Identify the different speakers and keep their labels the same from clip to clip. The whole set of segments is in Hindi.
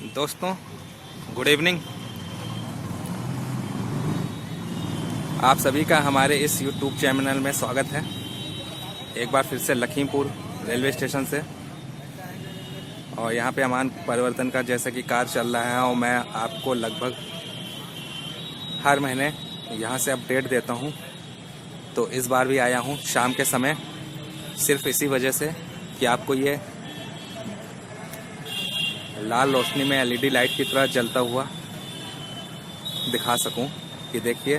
Speaker 1: दोस्तों गुड इवनिंग। आप सभी का हमारे इस यूट्यूब चैनल में स्वागत है। एक बार फिर से लखीमपुर रेलवे स्टेशन से, और यहाँ पे अमान परिवर्तन का जैसे कि कार्य चल रहा है और मैं आपको लगभग हर महीने यहाँ से अपडेट देता हूँ। तो इस बार भी आया हूँ शाम के समय, सिर्फ इसी वजह से कि आपको ये लाल रोशनी में एलईडी लाइट की तरह जलता हुआ दिखा सकूं कि देखिए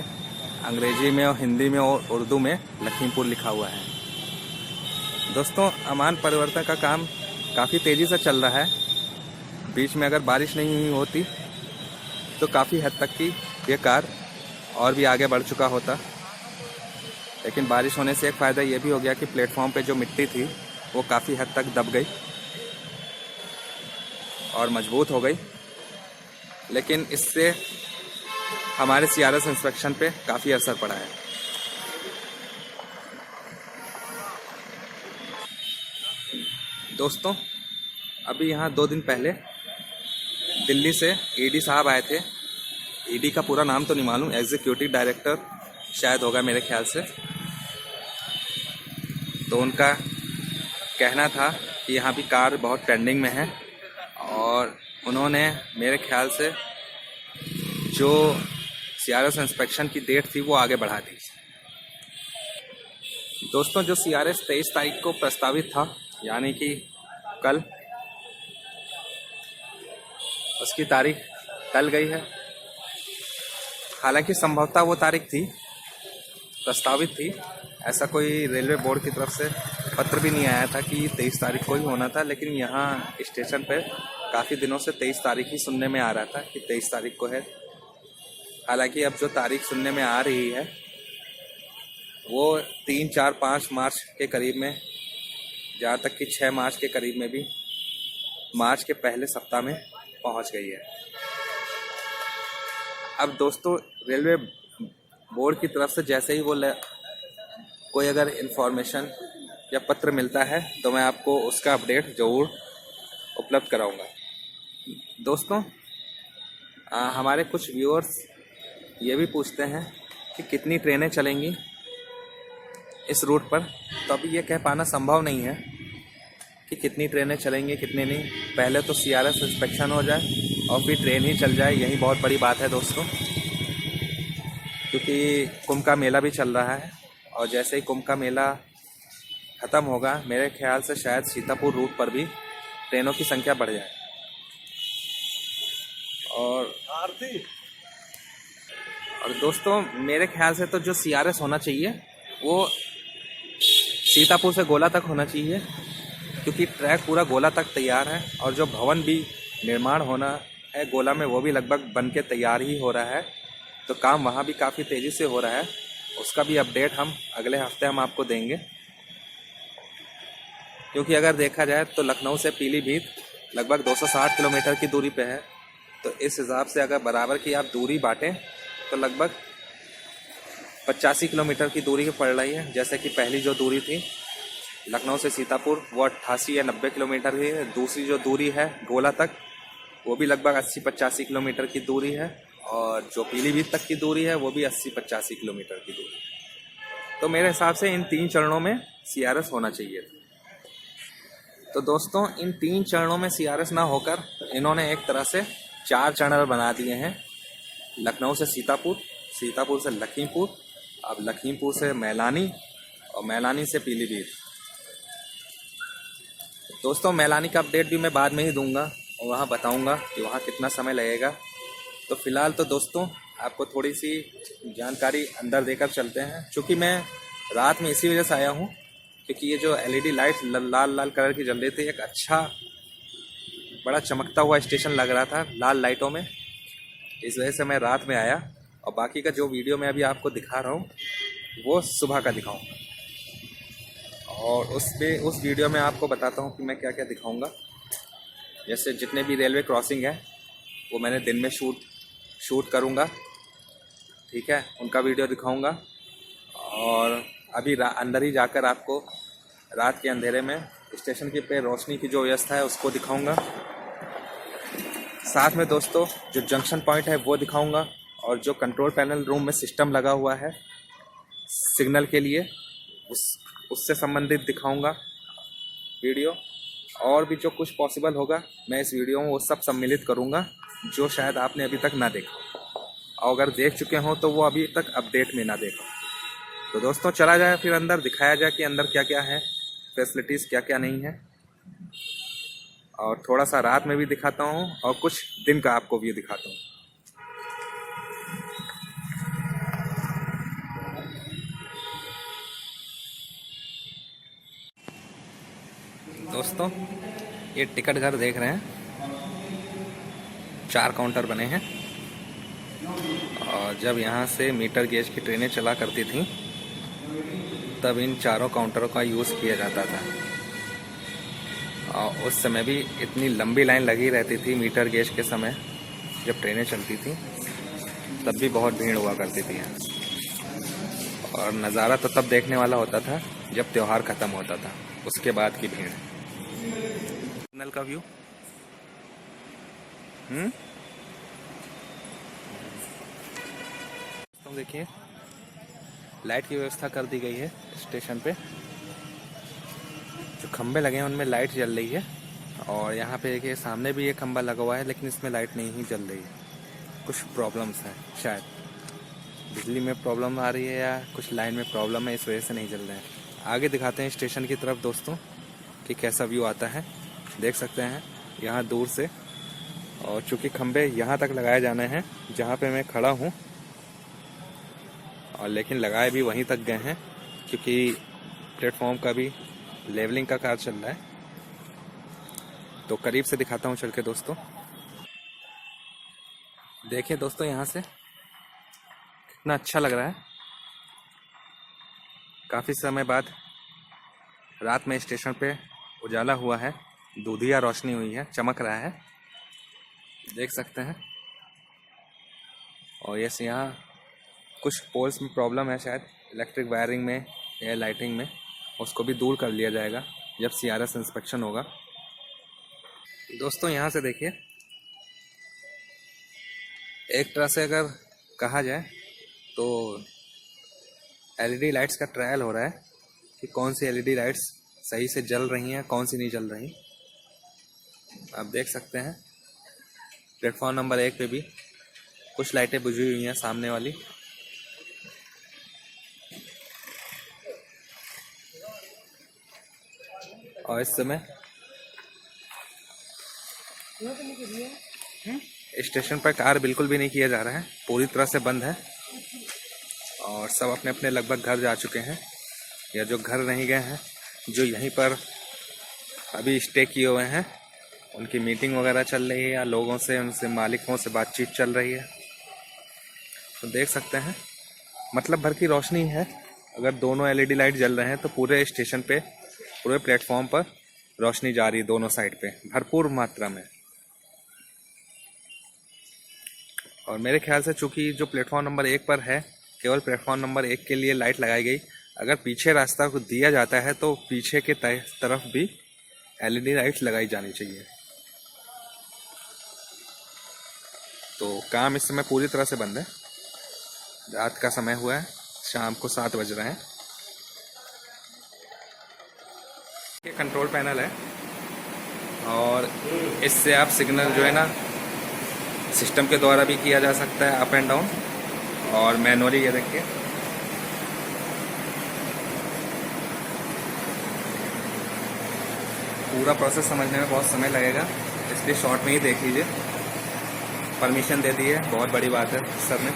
Speaker 1: अंग्रेजी में और हिंदी में और उर्दू में लखीमपुर लिखा हुआ है। दोस्तों अमान परिवर्तन का काम काफ़ी तेज़ी से चल रहा है। बीच में अगर बारिश नहीं हुई होती तो काफ़ी हद तक की ये कार्य और भी आगे बढ़ चुका होता, लेकिन बारिश होने से एक फ़ायदा ये भी हो गया कि प्लेटफॉर्म पे जो मिट्टी थी वो काफ़ी हद तक दब गई और मजबूत हो गई। लेकिन इससे हमारे सीआरएस इंस्पेक्शन पे काफ़ी असर पड़ा है। दोस्तों अभी यहाँ 2 दिन पहले दिल्ली से ईडी साहब आए थे। ईडी का पूरा नाम तो नहीं मालूम, एग्जीक्यूटिव डायरेक्टर शायद होगा मेरे ख्याल से। तो उनका कहना था कि यहाँ भी कार्य बहुत पेंडिंग में है, और उन्होंने मेरे ख्याल से जो सीआरएस इंस्पेक्शन की डेट थी वो आगे बढ़ा दी। दोस्तों जो सीआरएस 23 तारीख को प्रस्तावित था, यानी कि कल, उसकी तारीख टल गई है। हालांकि संभवतः वो तारीख थी, प्रस्तावित थी। ऐसा कोई रेलवे बोर्ड की तरफ से पत्र भी नहीं आया था कि 23 तारीख को ही होना था, लेकिन यहाँ स्टेशन पे काफ़ी दिनों से 23 तारीख ही सुनने में आ रहा था कि 23 तारीख को है। हालांकि अब जो तारीख सुनने में आ रही है वो 3, 4, 5 मार्च के करीब में, जहाँ तक कि 6 मार्च के करीब में भी मार्च के पहले सप्ताह में पहुँच गई है। अब दोस्तों रेलवे बोर्ड की तरफ से जैसे ही वो कोई अगर इन्फॉर्मेशन या पत्र मिलता है तो मैं आपको उसका अपडेट ज़रूर उपलब्ध कराऊंगा। दोस्तों हमारे कुछ व्यूअर्स ये भी पूछते हैं कि कितनी ट्रेनें चलेंगी इस रूट पर। तो अभी ये कह पाना संभव नहीं है कि कितनी ट्रेनें चलेंगी कितनी नहीं। पहले तो सीआरएस इंस्पेक्शन हो जाए और फिर ट्रेन ही चल जाए, यही बहुत बड़ी बात है दोस्तों। क्योंकि कुंभ का मेला भी चल रहा है, और जैसे ही कुंभ का मेला ख़त्म होगा मेरे ख्याल से शायद सीतापुर रूट पर भी ट्रेनों की संख्या बढ़ जाए। और दोस्तों मेरे ख्याल से तो जो सीआरएस होना चाहिए वो सीतापुर से गोला तक होना चाहिए, क्योंकि ट्रैक पूरा गोला तक तैयार है, और जो भवन भी निर्माण होना है गोला में वो भी लगभग बन के तैयार ही हो रहा है। तो काम वहाँ भी काफ़ी तेज़ी से हो रहा है। उसका भी अपडेट हम अगले हफ्ते आपको देंगे। क्योंकि अगर देखा जाए तो लखनऊ से पीलीभीत लगभग 260 किलोमीटर की दूरी पे है। तो इस हिसाब से अगर बराबर की आप दूरी बांटें तो लगभग 85 किलोमीटर की दूरी पड़ रही है। जैसे कि पहली जो दूरी थी लखनऊ से सीतापुर वो 88 या 90 किलोमीटर की है। दूसरी जो दूरी है गोला तक वो भी लगभग 80-85 किलोमीटर की दूरी है, और जो पीलीभीत तक की दूरी है वो भी 80-85 किलोमीटर की दूरी। तो मेरे हिसाब से इन 3 चरणों में सीआरएस होना चाहिए। तो दोस्तों इन 3 चरणों में सीआरएस ना होकर इन्होंने एक तरह से 4 चरण बना दिए हैं। लखनऊ से सीतापुर, सीतापुर से लखीमपुर, अब लखीमपुर से मैलानी, और मैलानी से पीलीभीत। दोस्तों मैलानी का अपडेट भी मैं बाद में ही दूंगा और वहाँ बताऊंगा कि वहाँ कितना समय लगेगा। तो फिलहाल तो दोस्तों आपको थोड़ी सी जानकारी अंदर देकर चलते हैं। चूँकि मैं रात में इसी वजह से आया हूँ क्योंकि ये जो एलईडी लाइट लाल लाल कलर की जल रही थी, एक अच्छा बड़ा चमकता हुआ स्टेशन लग रहा था लाल लाइटों में, इस वजह से मैं रात में आया। और बाकी का जो वीडियो मैं अभी आपको दिखा रहा हूँ वो सुबह का दिखाऊंगा, और उस वीडियो में आपको बताता हूँ कि मैं क्या क्या दिखाऊंगा। जैसे जितने भी रेलवे क्रॉसिंग है वो मैंने दिन में शूट करूँगा, ठीक है, उनका वीडियो दिखाऊँगा। और अभी अंदर ही जाकर आपको रात के अंधेरे में स्टेशन के पे रोशनी की जो व्यवस्था है उसको दिखाऊँगा। साथ में दोस्तों जो जंक्शन पॉइंट है वो दिखाऊंगा, और जो कंट्रोल पैनल रूम में सिस्टम लगा हुआ है सिग्नल के लिए उससे संबंधित दिखाऊंगा वीडियो। और भी जो कुछ पॉसिबल होगा मैं इस वीडियो में वो सब सम्मिलित करूंगा जो शायद आपने अभी तक ना देखा, और अगर देख चुके हो तो वो अभी तक अपडेट में ना देखा। तो दोस्तों चला जाए फिर अंदर, दिखाया जाए कि अंदर क्या क्या है, फैसिलिटीज़ क्या क्या नहीं है, और थोड़ा सा रात में भी दिखाता हूँ और कुछ दिन का आपको व्यू दिखाता हूँ। दोस्तों ये टिकट घर देख रहे हैं, 4 काउंटर बने हैं, और जब यहाँ से मीटर गेज की ट्रेनें चला करती थी तब इन चारों काउंटरों का यूज़ किया जाता था। और उस समय भी इतनी लंबी लाइन लगी रहती थी मीटर गेज के समय, जब ट्रेनें चलती थी तब भी बहुत भीड़ हुआ करती थी यहाँ। और नज़ारा तो तब देखने वाला होता था जब त्यौहार ख़त्म होता था, उसके बाद की भीड़। सिग्नल का व्यू तो देखिए लाइट की व्यवस्था कर दी गई है स्टेशन पे, जो खंबे लगे हैं उनमें लाइट जल रही है। और यहाँ पे देखिए सामने भी एक खंबा लगा हुआ है लेकिन इसमें लाइट नहीं ही जल रही है, कुछ प्रॉब्लम्स हैं, शायद बिजली में प्रॉब्लम आ रही है या कुछ लाइन में प्रॉब्लम है, इस वजह से नहीं जल रहे हैं। आगे दिखाते हैं स्टेशन की तरफ दोस्तों कि कैसा व्यू आता है। देख सकते हैं यहाँ दूर से, और चूँकि खंबे यहाँ तक लगाए जाने हैं जहाँ पे मैं खड़ा हूँ, और लेकिन लगाए भी वहीं तक गए हैं क्योंकि प्लेटफॉर्म का भी लेवलिंग का कार्य चल रहा है। तो करीब से दिखाता हूँ चल के दोस्तों। देखिए दोस्तों यहाँ से कितना अच्छा लग रहा है, काफ़ी समय बाद रात में स्टेशन पे उजाला हुआ है, दूधिया रोशनी हुई है, चमक रहा है, देख सकते हैं। और यस यहाँ कुछ पोल्स में प्रॉब्लम है शायद इलेक्ट्रिक वायरिंग में या लाइटिंग में, उसको भी दूर कर लिया जाएगा जब CRS इंस्पेक्शन होगा। दोस्तों यहाँ से देखिए, एक तरह से अगर कहा जाए तो LED लाइट्स का ट्रायल हो रहा है कि कौन सी LED लाइट्स सही से जल रही हैं, कौन सी नहीं जल रही। आप देख सकते हैं प्लेटफॉर्म नंबर 1 पे भी कुछ लाइटें बुझी हुई हैं, सामने वाली। और इस समय स्टेशन पर कार्य बिल्कुल भी नहीं किया जा रहा है, पूरी तरह से बंद है, और सब अपने अपने लगभग घर जा चुके हैं, या जो घर नहीं गए हैं, जो यहीं पर अभी स्टे किए हुए हैं, उनकी मीटिंग वगैरह चल रही है या लोगों से, उनसे मालिकों से बातचीत चल रही है। तो देख सकते हैं मतलब भर की रोशनी है। अगर दोनों LED लाइट जल रहे हैं तो पूरे स्टेशन पे, पूरे प्लेटफॉर्म पर रोशनी जा रही है दोनों साइड पे भरपूर मात्रा में। और मेरे ख्याल से चूंकि जो प्लेटफॉर्म नंबर 1 पर है, केवल प्लेटफॉर्म नंबर 1 के लिए लाइट लगाई गई, अगर पीछे रास्ता को दिया जाता है तो पीछे के तरफ भी LED लाइट्स लगाई जानी चाहिए। तो काम इस समय पूरी तरह से बंद है, रात का समय हुआ है, शाम को 7 बज रहे हैं। ये कंट्रोल पैनल है, और इससे आप सिग्नल जो है ना सिस्टम के द्वारा भी किया जा सकता है, अप एंड डाउन, और मैनुअली। ये देखिए पूरा प्रोसेस समझने में बहुत समय लगेगा, इसलिए शॉर्ट में ही देख लीजिए। परमिशन दे दी है, बहुत बड़ी बात है सर ने।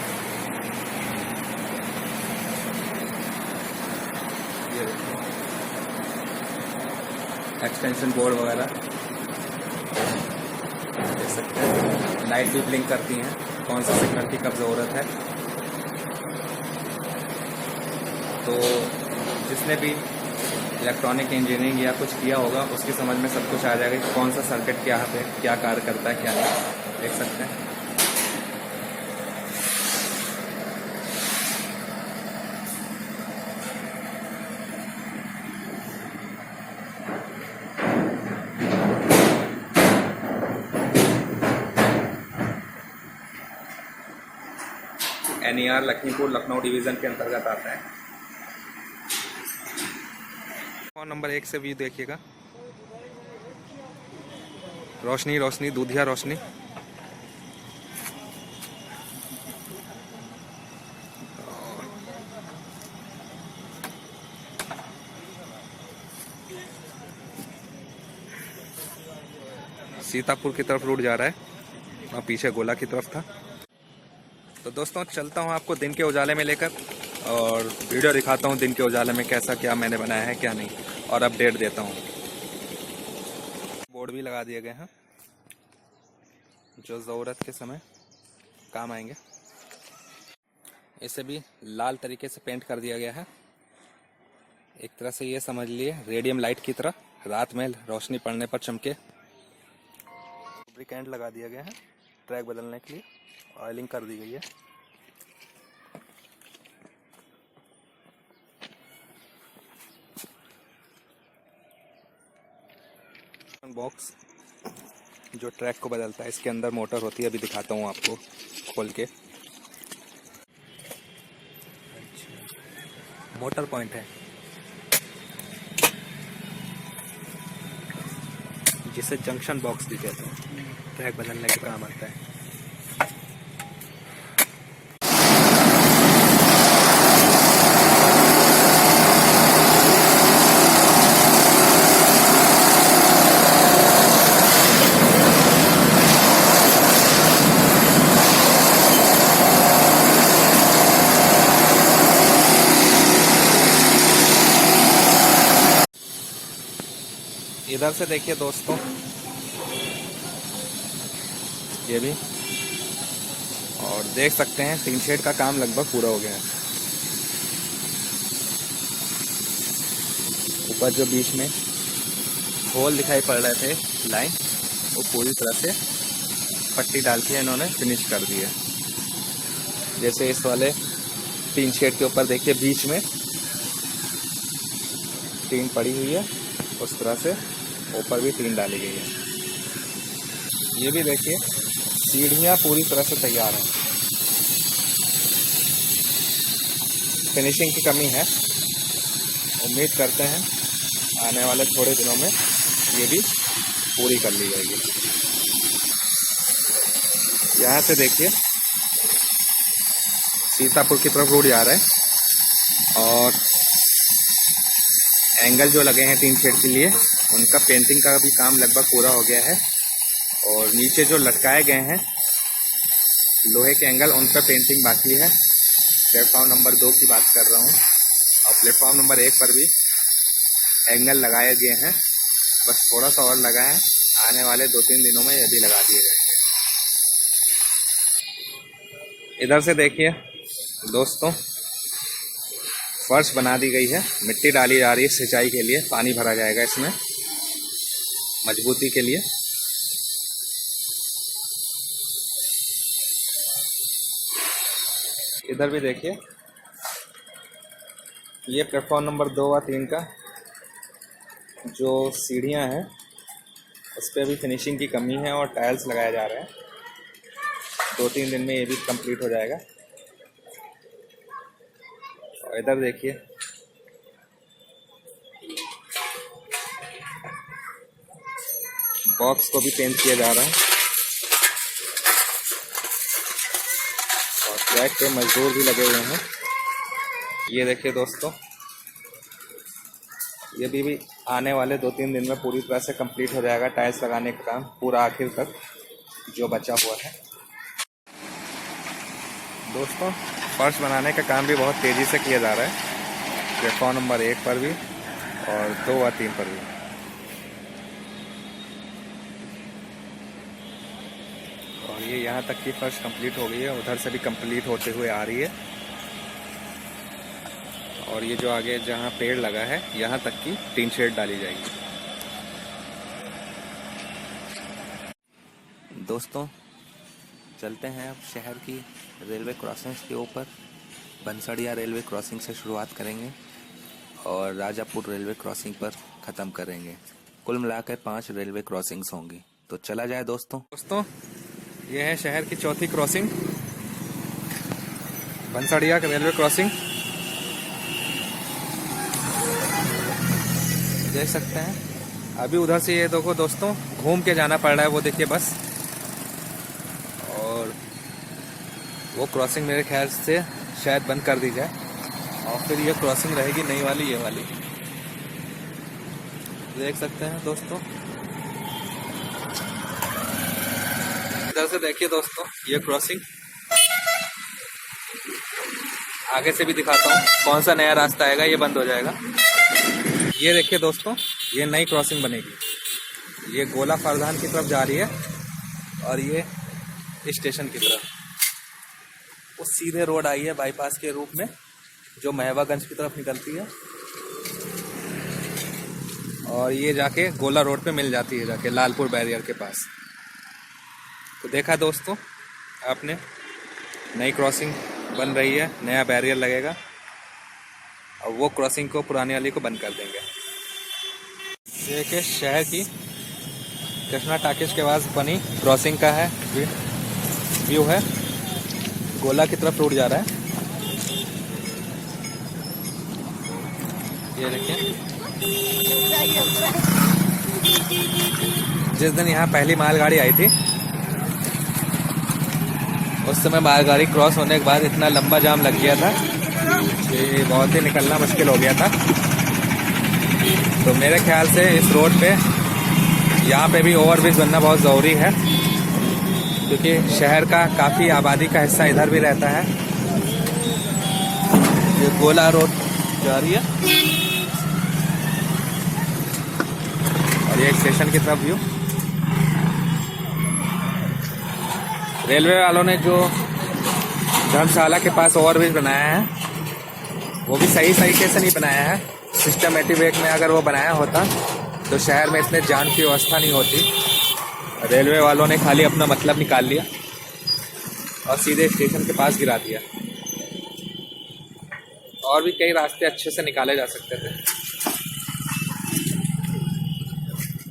Speaker 1: ये एक्सटेंशन बोर्ड वगैरह देख सकते हैं, लाइट भी ब्लिंक करती हैं, कौन सा सिग्नल की कब ज़रूरत है। तो जिसने भी इलेक्ट्रॉनिक इंजीनियरिंग या कुछ किया होगा उसकी समझ में सब कुछ आ जाएगा कि कौन सा सर्किट क्या है, क्या कार्य करता है, क्या नहीं। देख सकते हैं NER लखीमपुर लखनऊ डिवीज़न के अंतर्गत आता है। प्लेटफॉर्म नंबर 1 से व्यू देखिएगा। रोशनी रोशनी, दूधिया रोशनी। सीतापुर की तरफ रूट जा रहा है और पीछे गोला की तरफ था। तो दोस्तों चलता हूँ आपको दिन के उजाले में लेकर और वीडियो दिखाता हूँ दिन के उजाले में कैसा क्या मैंने बनाया है क्या नहीं, और अपडेट देता हूँ। बोर्ड भी लगा दिए गए हैं जो ज़रूरत के समय काम आएंगे। इसे भी लाल तरीके से पेंट कर दिया गया है। एक तरह से ये समझ लिए रेडियम लाइट की तरह, रात में रोशनी पड़ने पर चमके। लुब्रिकेंट लगा दिया गया है ट्रैक बदलने के लिए, ऑयलिंग कर दी गई है। बॉक्स जो ट्रैक को बदलता है, इसके अंदर मोटर होती है, अभी दिखाता हूँ आपको खोल के। मोटर पॉइंट है जिसे जंक्शन बॉक्स भी कहते हैं, ट्रैक बदलने के काम आता है। इधर से देखिए दोस्तों, ये भी, और देख सकते हैं टीन शेड का काम लगभग पूरा हो गया है। ऊपर जो बीच में होल दिखाई पड़ रहे थे लाइन, वो पूरी तरह से पट्टी डाल के इन्होंने फिनिश कर दी है। जैसे इस वाले टीन शेड के ऊपर देखिए बीच में टीन पड़ी हुई है, उस तरह से ऊपर भी टीन डाली गई है। ये भी देखिए सीढ़ियाँ पूरी तरह से तैयार हैं। फिनिशिंग की कमी है, उम्मीद करते हैं आने वाले थोड़े दिनों में ये भी पूरी कर ली जाएगी। यहाँ से देखिए सीतापुर की तरफ रोड जा रहा है और एंगल जो लगे हैं टीन शेड के लिए, उनका पेंटिंग का भी काम लगभग पूरा हो गया है। और नीचे जो लटकाए गए हैं लोहे के एंगल, उन पर पेंटिंग बाकी है। प्लेटफॉर्म नंबर 2 की बात कर रहा हूँ, और प्लेटफॉर्म नंबर 1 पर भी एंगल लगाए गए हैं, बस थोड़ा सा और लगा है। आने वाले 2-3 दिनों में ये भी लगा दिए जाएंगे। इधर से देखिए दोस्तों, फर्श बना दी गई है, मिट्टी डाली जा रही है सिंचाई के लिए, पानी भरा जाएगा इसमें मजबूती के लिए। इधर भी देखिए, ये प्लेटफॉर्म नंबर 2 व 3 का जो सीढ़ियां हैं उस पर भी फिनिशिंग की कमी है और टाइल्स लगाए जा रहे हैं। 2-3 दिन में ये भी कंप्लीट हो जाएगा। और इधर देखिए बॉक्स को भी पेंट किया जा रहा है और ट्रैक पे मजदूर भी लगे हुए हैं। ये देखिए दोस्तों, ये भी आने वाले 2-3 दिन में पूरी तरह से कंप्लीट हो जाएगा टाइल्स लगाने का काम, पूरा आखिर तक जो बचा हुआ है। दोस्तों फर्श बनाने का काम भी बहुत तेज़ी से किया जा रहा है, प्लेटफॉर्म नंबर 1 पर भी और 2 व 3 पर भी। और ये यहाँ तक की फर्श कंप्लीट हो गई है, उधर से भी कंप्लीट होते हुए आ रही है। और ये जो आगे जहाँ पेड़ लगा है, यहाँ तक की टीन शेड डाली जाएगी। दोस्तों चलते हैं अब शहर की रेलवे क्रॉसिंग्स के ऊपर। बंसड़िया रेलवे क्रॉसिंग से शुरुआत करेंगे और राजापुर रेलवे क्रॉसिंग पर ख़त्म करेंगे। कुल मिलाकर 5 रेलवे क्रॉसिंग्स होंगी। तो चला जाए दोस्तों। ये है शहर की चौथी क्रॉसिंग। भंसाड़िया का रेलवे क्रॉसिंग देख सकते हैं। अभी उधर से ये देखो दोस्तों घूम के जाना पड़ रहा है, वो देखिए बस। और वो क्रॉसिंग मेरे ख्याल से शायद बंद कर दी जाए और फिर ये क्रॉसिंग रहेगी नई वाली, ये वाली देख सकते हैं दोस्तों। इधर से देखिए दोस्तों ये क्रॉसिंग, आगे से भी दिखाता हूँ कौन सा नया रास्ता आएगा, ये बंद हो जाएगा। ये देखिए दोस्तों ये नई क्रॉसिंग बनेगी, ये गोला फरदान की तरफ जा रही है और ये स्टेशन की तरफ। वो सीधे रोड आई है बाईपास के रूप में जो महवागंज की तरफ निकलती है और ये जाके गोला रोड पे मिल जाती है जाके लालपुर बैरियर के पास। तो देखा दोस्तों आपने, नई क्रॉसिंग बन रही है, नया बैरियर लगेगा और वो क्रॉसिंग को पुरानी वाली को बंद कर देंगे। देखिए शहर की कृष्णा टाकिज के पास बनी क्रॉसिंग का है व्यू है, गोला की तरफ रूट जा रहा है। ये देखिए जिस दिन यहाँ पहली मालगाड़ी आई थी उस समय मालगाड़ी क्रॉस होने के बाद इतना लंबा जाम लग गया था कि बहुत ही निकलना मुश्किल हो गया था। तो मेरे ख्याल से इस रोड पे यहाँ पे भी ओवरब्रिज बनना बहुत ज़रूरी है क्योंकि शहर का काफ़ी आबादी का हिस्सा इधर भी रहता है। ये गोला रोड जा रही है और ये स्टेशन की तरफ व्यू। रेलवे वालों ने जो धर्मशाला के पास ओवरब्रिज बनाया है वो भी सही तरीके से नहीं बनाया है। सिस्टमेटिक वे में अगर वो बनाया होता तो शहर में इतने जाम की व्यवस्था नहीं होती। रेलवे वालों ने खाली अपना मतलब निकाल लिया और सीधे स्टेशन के पास गिरा दिया। और भी कई रास्ते अच्छे से निकाले जा सकते थे।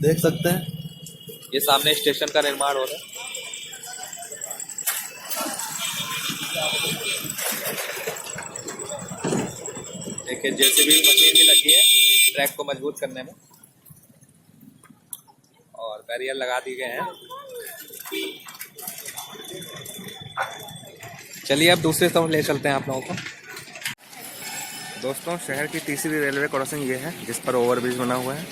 Speaker 1: देख सकते हैं ये सामने स्टेशन का निर्माण हो रहा है। देखिए जेसीबी मशीन भी लगी है ट्रैक को मजबूत करने में और बैरियर लगा दिए गए हैं। चलिए अब दूसरी तरफ ले चलते हैं आप लोगों को। दोस्तों शहर की तीसरी रेलवे क्रॉसिंग ये है जिस पर ओवरब्रिज बना हुआ है।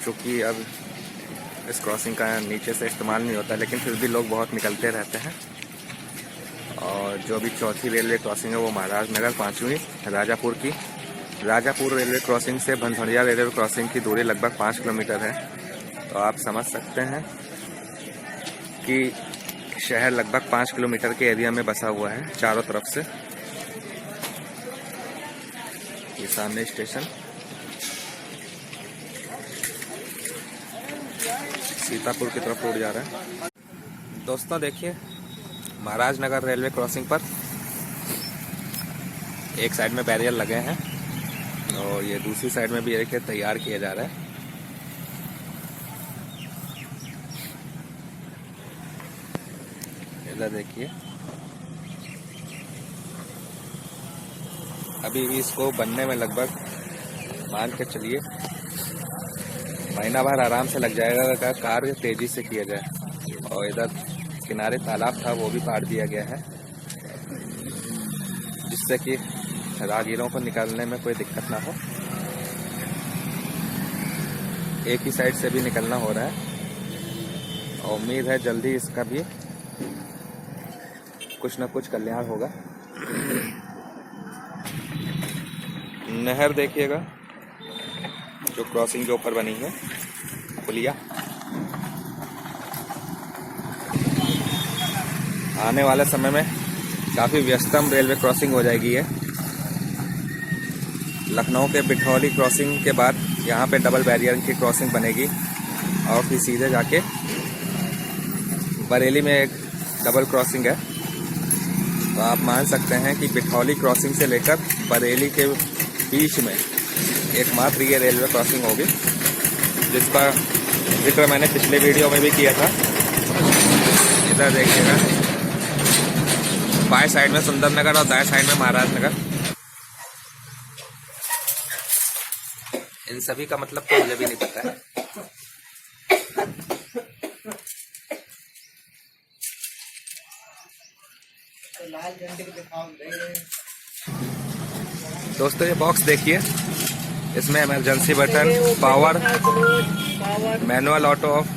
Speaker 1: चूँकि अब इस क्रॉसिंग का नीचे से इस्तेमाल नहीं होता लेकिन फिर भी लोग बहुत निकलते रहते हैं। और जो अभी चौथी रेलवे क्रॉसिंग है वो महाराज नगर, पाँचवीं राजापुर की। राजापुर रेलवे क्रॉसिंग से भंसड़िया रेलवे क्रॉसिंग की दूरी लगभग 5 किलोमीटर है। तो आप समझ सकते हैं कि शहर लगभग 5 किलोमीटर के एरिया में बसा हुआ है चारों तरफ से। ये सामने स्टेशन सीतापुर की तरफ रोड जा रहा है। दोस्तों देखिए महाराज नगर रेलवे क्रॉसिंग पर एक साइड में बैरियर लगे हैं और ये दूसरी साइड में भी एक तैयार किया जा रहा है। इधर देखिए अभी भी इसको बनने में लगभग मान के चलिए महीना भर आराम से लग जाएगा अगर कार्य तेजी से किया जाए। और इधर किनारे तालाब था वो भी पार दिया गया है जिससे कि राहगीरों को निकलने में कोई दिक्कत ना हो। एक ही साइड से भी निकलना हो रहा है और उम्मीद है जल्दी इसका भी कुछ न कुछ कल्याण होगा। नहर देखिएगा जो क्रॉसिंग के ऊपर बनी है पुलिया। आने वाले समय में काफ़ी व्यस्तम रेलवे क्रॉसिंग हो जाएगी है। लखनऊ के बिठौली क्रॉसिंग के बाद यहाँ पे डबल बैरियर की क्रॉसिंग बनेगी और फिर सीधे जाके बरेली में एक डबल क्रॉसिंग है। तो आप मान सकते हैं कि बिठौली क्रॉसिंग से लेकर बरेली के बीच में एकमात्र ये रेलवे क्रॉसिंग होगी जिसका जिक्र मैंने पिछले वीडियो में भी किया था इधर देखिएगा, बाएं साइड में सुंदरनगर और दाएं साइड में महाराजनगर। इन सभी का मतलब तो मुझे भी नहीं पता है। दोस्तों ये बॉक्स देखिए, इसमें emergency button, power, manual auto off,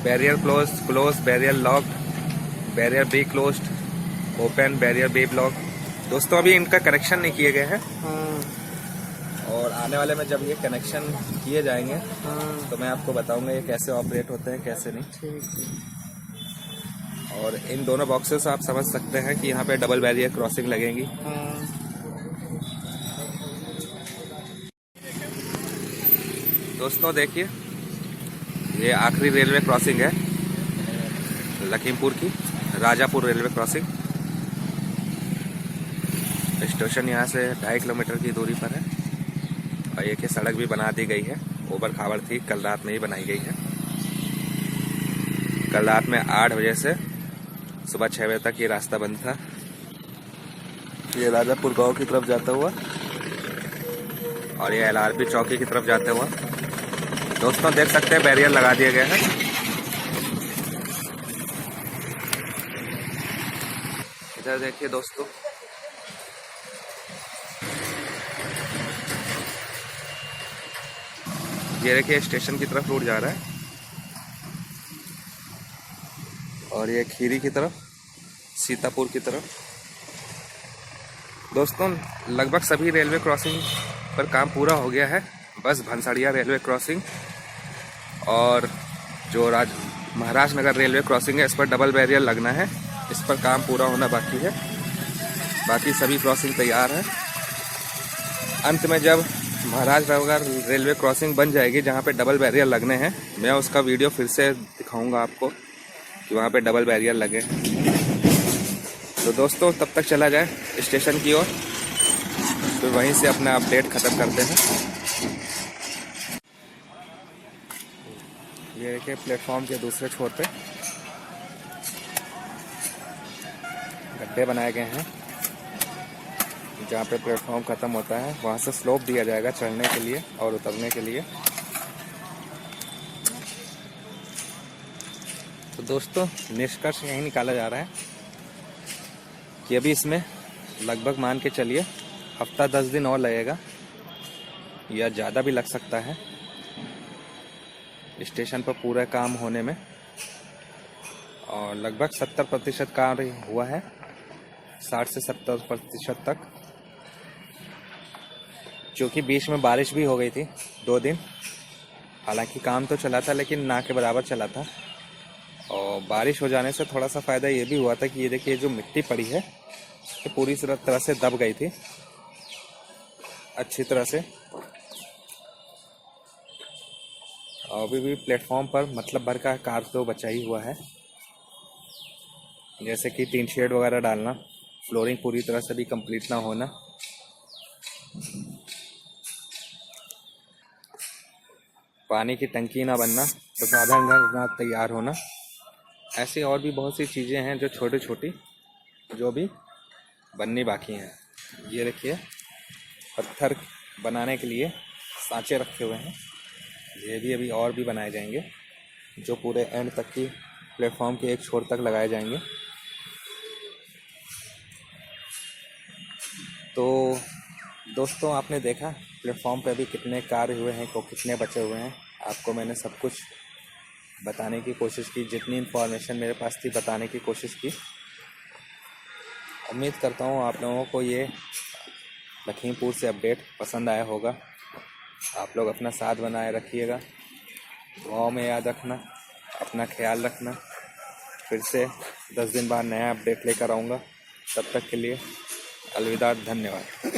Speaker 1: barrier close, barrier lock, barrier be closed, open, barrier be block. दोस्तों अभी इनका कनेक्शन नहीं किए गए हैं, और आने वाले में जब ये कनेक्शन किए जाएंगे तो मैं आपको बताऊंगा ये कैसे ऑपरेट होते हैं कैसे नहीं। और इन दोनों बॉक्सेस आप समझ सकते हैं कि यहाँ पे डबल बैरियर क्रॉसिंग लगेंगी। दोस्तों देखिए, ये आखिरी रेलवे क्रॉसिंग है लखीमपुर की, राजापुर रेलवे क्रॉसिंग। स्टेशन यहाँ से 2.5 किलोमीटर की दूरी पर है, और ये कि सड़क भी बना दी गई है। ऊबड़ खाबड़ थी, कल रात में ही बनाई गई है। कल रात में 8 बजे से सुबह 6 बजे तक ये रास्ता बंद था। ये राजापुर गांव की तरफ जाता हुआ, और ये LRP चौकी की तरफ जाते हुआ। दोस्तों देख सकते हैं बैरियर लगा दिए गए हैं। इधर देखिए दोस्तों, ये देखिए स्टेशन की तरफ रोड जा रहा है, और ये खीरी की तरफ, सीतापुर की तरफ। दोस्तों लगभग सभी रेलवे क्रॉसिंग पर काम पूरा हो गया है, बस भंसाड़िया रेलवे क्रॉसिंग और जो महाराजनगर रेलवे क्रॉसिंग है, इस पर डबल बैरियर लगना है। इस पर काम पूरा होना बाकी है, बाकी सभी क्रॉसिंग तैयार है। अंत में जब महाराजनगर रेलवे क्रॉसिंग बन जाएगी जहाँ पे डबल बैरियर लगने हैं, मैं उसका वीडियो फिर से दिखाऊंगा आपको कि वहाँ पे डबल बैरियर लगे। तो दोस्तों तब तक चला जाए स्टेशन की ओर, तो वहीं से अपना अपडेट ख़त्म करते हैं। ये देखिए प्लेटफॉर्म के दूसरे छोर पे गड्ढे बनाए गए हैं, जहाँ पे प्लेटफॉर्म ख़त्म होता है वहाँ से स्लोप दिया जाएगा चढ़ने के लिए और उतरने के लिए। तो दोस्तों निष्कर्ष यही निकाला जा रहा है कि अभी इसमें लगभग मान के चलिए हफ्ता 10 दिन और लगेगा, या ज़्यादा भी लग सकता है स्टेशन पर पूरा काम होने में। और लगभग 70% कार्य हुआ है, 60 से 70% तक, क्योंकि बीच में बारिश भी हो गई थी 2 दिन। हालांकि काम तो चला था लेकिन ना के बराबर चला था। और बारिश हो जाने से थोड़ा सा फ़ायदा ये भी हुआ था कि ये देखिए जो मिट्टी पड़ी है ये पूरी तरह से दब गई थी अच्छी तरह से। और अभी भी प्लेटफॉर्म पर मतलब भर का कार्य तो बचा ही हुआ है, जैसे कि टीन शेड वगैरह डालना, फ्लोरिंग पूरी तरह से भी कंप्लीट ना होना, पानी की टंकी ना बनना, तो साधारण घर ना तैयार होना। ऐसी और भी बहुत सी चीज़ें हैं जो छोटी छोटी जो भी बननी बाकी हैं। ये देखिए पत्थर बनाने के लिए सांचे रखे हुए हैं, ये भी अभी और भी बनाए जाएंगे जो पूरे एंड तक की प्लेटफॉर्म के एक छोर तक लगाए जाएंगे। तो दोस्तों आपने देखा प्लेटफॉर्म पे अभी कितने कार्य हुए हैं, को कितने बचे हुए हैं। आपको मैंने सब कुछ बताने की कोशिश की, जितनी इन्फॉर्मेशन मेरे पास थी बताने की कोशिश की। उम्मीद करता हूँ आप लोगों को ये लखीमपुर से अपडेट पसंद आया होगा। आप लोग अपना साथ बनाए रखिएगा, दुआओं में याद रखना, अपना ख्याल रखना। फिर से 10 दिन बाद नया अपडेट लेकर आऊँगा। तब तक के लिए अलविदा, धन्यवाद।